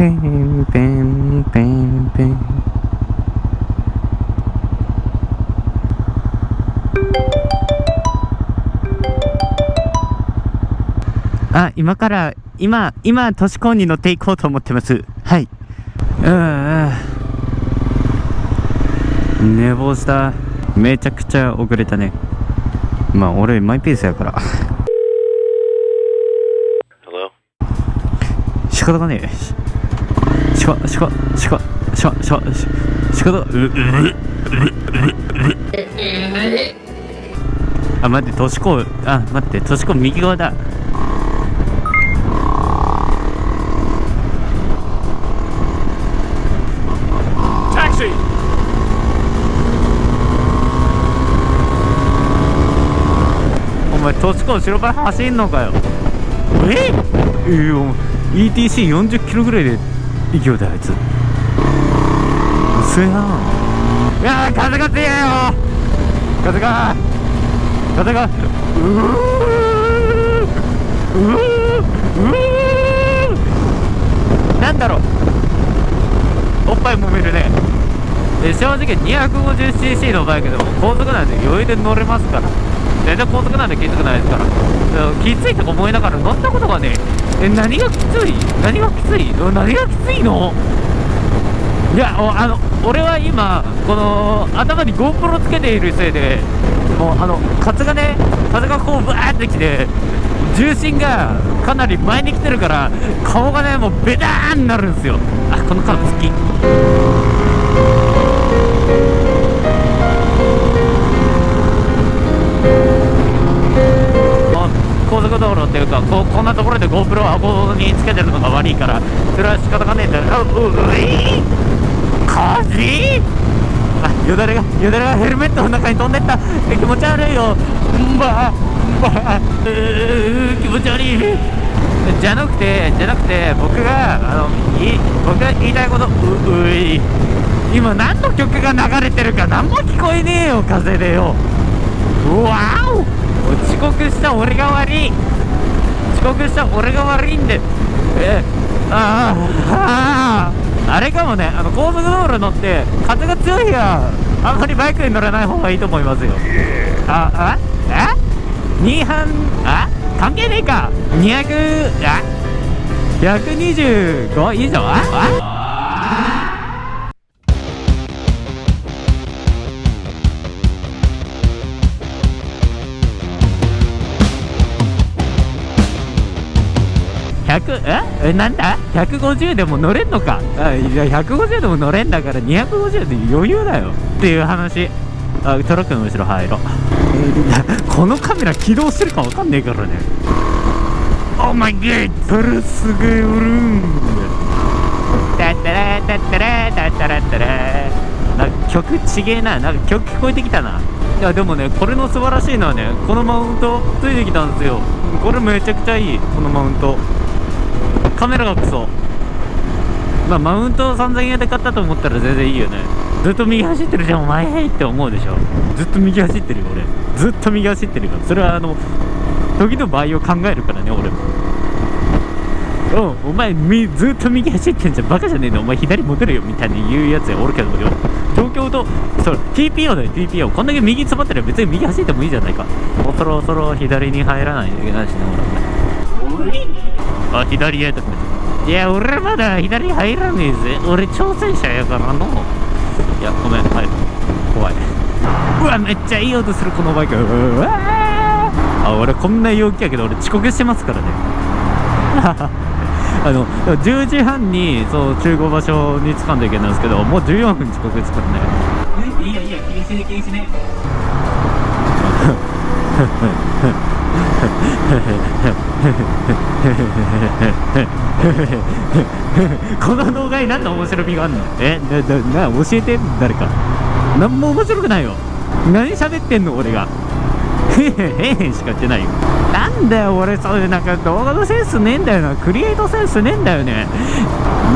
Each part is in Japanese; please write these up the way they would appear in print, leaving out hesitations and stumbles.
ペンペンペンペン。あ、今都市高に乗っていこうと思ってます。はい。寝坊した。めちゃくちゃ遅れたね。まあ俺マイペースやから仕方がねえ。仕方あ、待って、都市高右側だ。お前都市高後ろから走んのかよ。ETC40 キロぐらいで勢いだよあいつ。嘘やん。いやー、風が強いよ。風がなんだろう、おっぱい揉めるね。正直 250cc のバイクでも高速なんで余裕で乗れますから。全然高速なんできつくないですから。きついとか思いながら乗ったことがね。何がきついの。いや、俺は今この頭に GoPro つけているせいで、もう風がこうバーってきて重心がかなり前に来てるから、顔がねもうベターンになるんですよ。あ、この顔好き。高速道路っていうか、こんなところで GoPro を顎につけてるのが悪いから、それは仕方がねえんだよ。風あ、よだれがヘルメットの中に飛んでった。気持ち悪いよ。気持ち悪い。じゃなくて僕が言いたいこと、今何の曲が流れてるか何も聞こえねえよ、風でよ。わお、遅刻した俺が悪いんで。あれかもね、高速道路乗って風が強いや、あんまりバイクに乗らない方がいいと思いますよ。2班関係ねえか。125以上。なんだ150でも乗れんのか。いや150でも乗れんだから250で余裕だよっていう話。トラックの後ろ入ろう。このカメラ起動してるか分かんねえからね。オーマイガー、それすげえうるん。タッタラタッタラタッタラッタラ。なんか曲ちげえな。なんか曲聞こえてきたな。いやでもね、これの素晴らしいのはね、このマウントついてきたんですよ。これめちゃくちゃいい。このマウント、カメラがクソ。まあマウント3000円で買ったと思ったら全然いいよね。ずっと右走ってるじゃんお前って思うでしょ。ずっと右走ってるよ俺。ずっと右走ってるから。それは時の場合を考えるからね俺も。お前ずっと右走ってんじゃん、バカじゃねえのお前、左持てるよみたいに言うやつやおるけどよ。状況とTPO だよ TPO。 こんだけ右詰まってるら別に右走ってもいいじゃないか。そろそろ左に入らないといけないしね俺。あ、左へとか。いや俺まだ左入らねえぜ。俺挑戦者やからの。いやごめん、はい、怖い。うわめっちゃいい音するこのバイク。俺こんな陽気やけど俺遅刻してますからね。10時半に集合場所に着かんといけないんですけど、もう14分遅刻ですからね。いいや気にしねこの動画に何の面白みがあんの。教えて誰か。何も面白くないよ。何喋ってんの俺が。へへしか言ってないよ。なんだよ俺、そういうなんか動画のセンスねえんだよな。クリエイトセンスねえんだよね。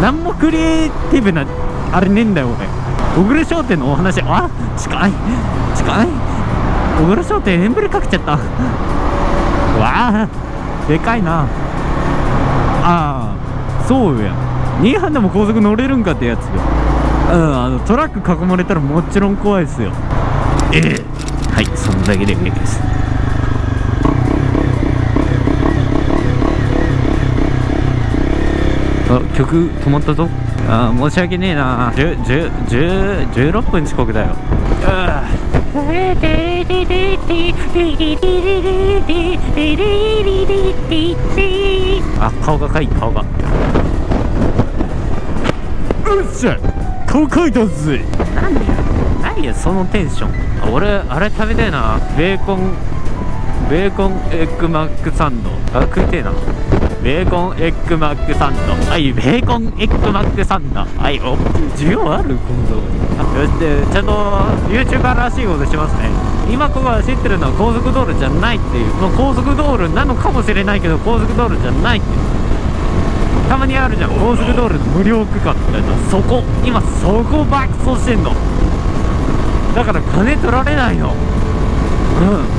なんもクリエイティブなあれねえんだよ俺。小栗商店のお話、近い。小栗商店エンブレかけちゃった。わあでかいな。そうやん。2班でも高速乗れるんかってやつよ。トラック囲まれたらもちろん怖いですよ。はい、そのだけで平気です。あ、曲止まったぞ。申し訳ねえな。16分遅刻だよ。あ、顔がかい、顔が。うっしゃ、顔かいたぜ。何やそのテンション。俺あれ食べたいな。ベーコンエッグマックサンド。食いてえな。ベーコンエッグマックサンド。はい、ベーコンエッグマックサンド。はい、需要ある今度。よし、ちゃんと YouTuber らしいことしますね。今ここは知ってるのは高速道路じゃないっていう。もう高速道路なのかもしれないけど高速道路じゃないっていう。たまにあるじゃん、高速道路の無料区間みたいな。今そこ爆走してんの。だから金取られないの。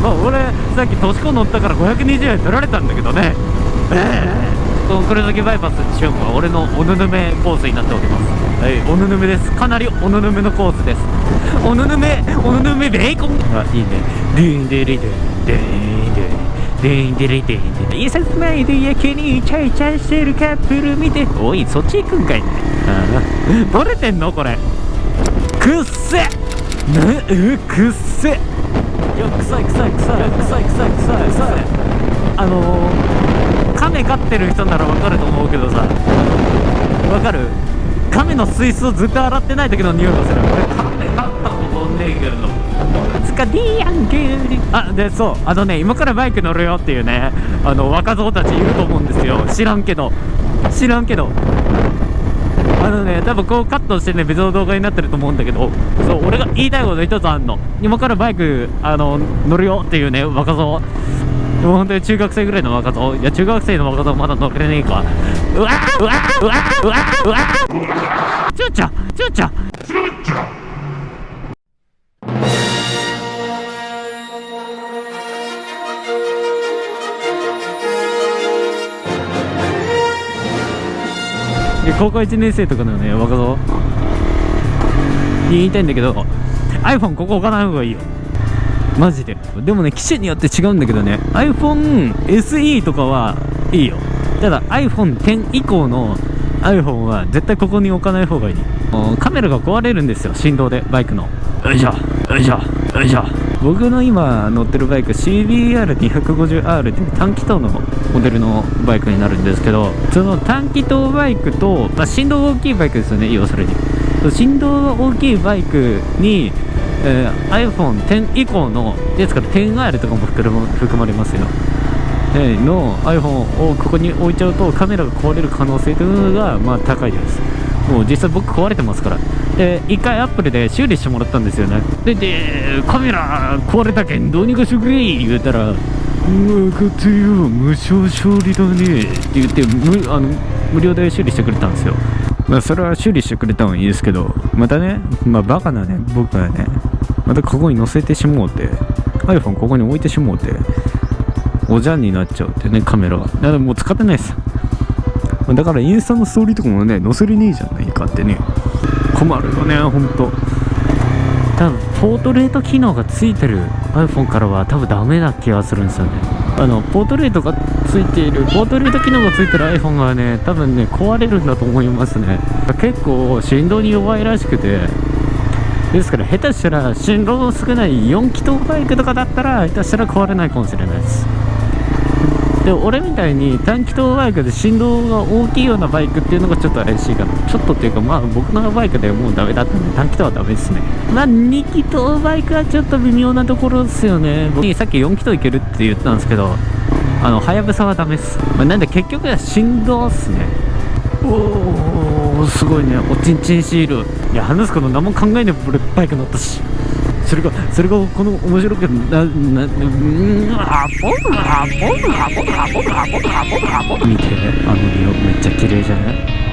まあ俺さっき都市高乗ったから520円取られたんだけどね。この黒崎バイパスチューンは俺のおぬぬめコースになっております。はい、おぬぬめです。かなりおぬぬめのコースです。おぬぬめベーコン。あ、いいね。印刷前でやけにイチャイチャしてるカップル見て。おい、そっち行くんかいね。バレてんのこれ。くっせくっせ。いや、臭い。亀飼ってる人ならわかると思うけどさ、わかる？亀の水槽ずっと洗ってない時の匂いがする。俺亀飼ったことねえけど。つかディーアンゲー。で、そう、今からバイク乗るよっていうね、若造たちいると思うんですよ。知らんけど。多分こうカットしてね、別の動画になってると思うんだけど、そう、俺が言いたいこと一つあんの。今からバイク、乗るよっていうね、若造。でも本当に中学生ぐらいの若造。いや、中学生の若造まだ乗れねえか。ちょっちゃ高校1年生とかのね、若造言いたいんだけど、 iPhone ここ置かない方がいいよマジで。でもね、機種によって違うんだけどね、 iPhone SE とかはいいよ。ただ iPhone X 以降の iPhone は絶対ここに置かない方がいい。カメラが壊れるんですよ、振動で。バイクのよいしょ。僕の今乗ってるバイク CBR250R っていう短気筒のモデルのバイクになるんですけど、その短気筒バイクと、振動が大きいバイクですよね、要するに。振動が大きいバイクに、iPhone X 以降のやつから 10R とかも含まれますよ。の iPhone をここに置いちゃうとカメラが壊れる可能性というのが高いです。もう実際僕壊れてますから。で、一回アップルで修理してもらったんですよね。でカメラ壊れたけんどうにかしてくれ言うたら、分かったよ、無償修理だねって言って無料で修理してくれたんですよ。それは修理してくれたのはいいですけど、またね、バカなね、僕はね、またここに載せてしもうて、 iPhone ここに置いてしもうて、おじゃんになっちゃうってね、カメラが。だからもう使ってないです。だからインスタのストーリーとかもね、載せれねえじゃないかってね、困るよね、ほんと。多分ポートレート機能がついてる iPhone からは多分ダメな気がするんですよね。ポートレートがついている、ポートレート機能がついてる iPhone がね、多分ね、壊れるんだと思いますね。結構振動に弱いらしくて、ですから下手したら振動の少ない4気筒バイクとかだったら下手したら壊れないかもしれないです。で、俺みたいに短気筒バイクで振動が大きいようなバイクっていうのがちょっと怪しいかな。ちょっとっていうか、僕のバイクでもうダメだったんで短気筒はダメですね。2気筒バイクはちょっと微妙なところですよね。僕さっき4気筒いけるって言ったんですけど、はやぶさはダメです。なんで結局は振動っすね。おー、すごいね、おちんちんシール。いや、話すこと何も考えねえ俺バイク乗ったし。それがこの面白く見て、匂めっちゃ綺麗じゃない？